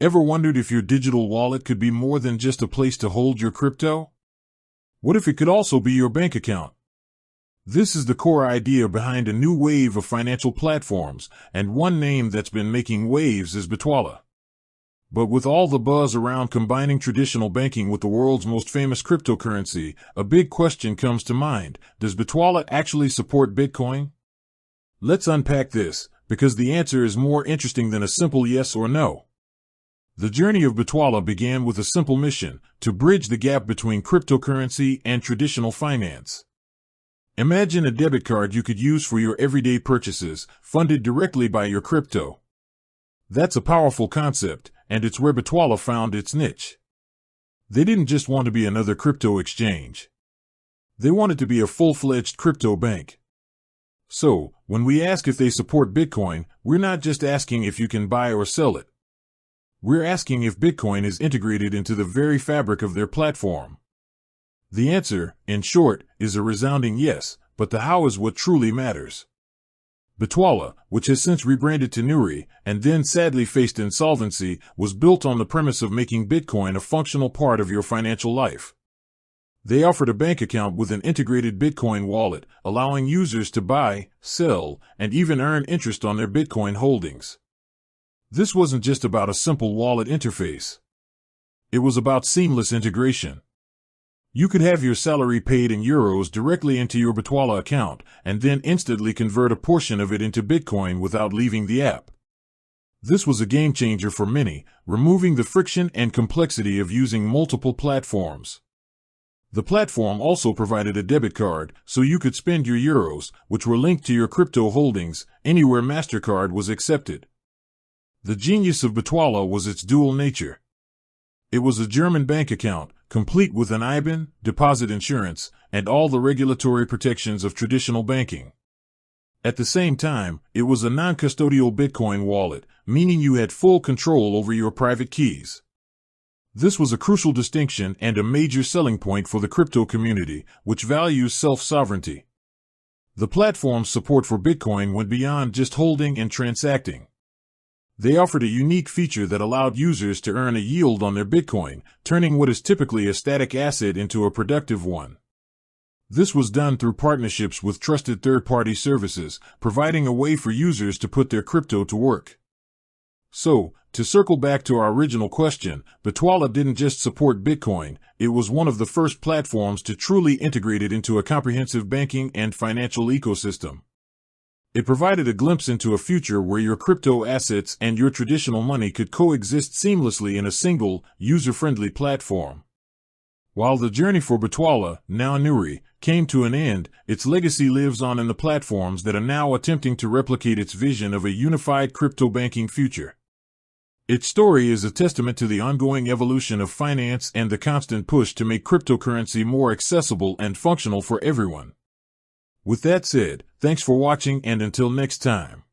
Ever wondered if your digital wallet could be more than just a place to hold your crypto? What if it could also be your bank account? This is the core idea behind a new wave of financial platforms, and one name that's been making waves is Bitwala. But with all the buzz around combining traditional banking with the world's most famous cryptocurrency, a big question comes to mind. Does Bitwala actually support Bitcoin? Let's unpack this, because the answer is more interesting than a simple yes or no. The journey of Bitwala began with a simple mission: to bridge the gap between cryptocurrency and traditional finance. Imagine a debit card you could use for your everyday purchases, funded directly by your crypto. That's a powerful concept, and it's where Bitwala found its niche. They didn't just want to be another crypto exchange. They wanted to be a full-fledged crypto bank. So, when we ask if they support Bitcoin, we're not just asking if you can buy or sell it. We're asking if Bitcoin is integrated into the very fabric of their platform. The answer, in short, is a resounding yes, but the how is what truly matters. Bitwala, which has since rebranded to Nuggs, and then sadly faced insolvency, was built on the premise of making Bitcoin a functional part of your financial life. They offered a bank account with an integrated Bitcoin wallet, allowing users to buy, sell, and even earn interest on their Bitcoin holdings. This wasn't just about a simple wallet interface. It was about seamless integration. You could have your salary paid in euros directly into your Bitwala account, and then instantly convert a portion of it into Bitcoin without leaving the app. This was a game changer for many, removing the friction and complexity of using multiple platforms. The platform also provided a debit card, so you could spend your euros, which were linked to your crypto holdings, anywhere MasterCard was accepted. The genius of Bitwala was its dual nature. It was a German bank account, complete with an IBAN, deposit insurance, and all the regulatory protections of traditional banking. At the same time, it was a non-custodial Bitcoin wallet, meaning you had full control over your private keys. This was a crucial distinction and a major selling point for the crypto community, which values self-sovereignty. The platform's support for Bitcoin went beyond just holding and transacting. They offered a unique feature that allowed users to earn a yield on their Bitcoin, turning what is typically a static asset into a productive one. This was done through partnerships with trusted third-party services, providing a way for users to put their crypto to work. So, to circle back to our original question, Bitwala didn't just support Bitcoin, it was one of the first platforms to truly integrate it into a comprehensive banking and financial ecosystem. It provided a glimpse into a future where your crypto assets and your traditional money could coexist seamlessly in a single, user-friendly platform. While the journey for Bitwala, now Nuggs, came to an end, its legacy lives on in the platforms that are now attempting to replicate its vision of a unified crypto banking future. Its story is a testament to the ongoing evolution of finance and the constant push to make cryptocurrency more accessible and functional for everyone. With that said, thanks for watching, and until next time.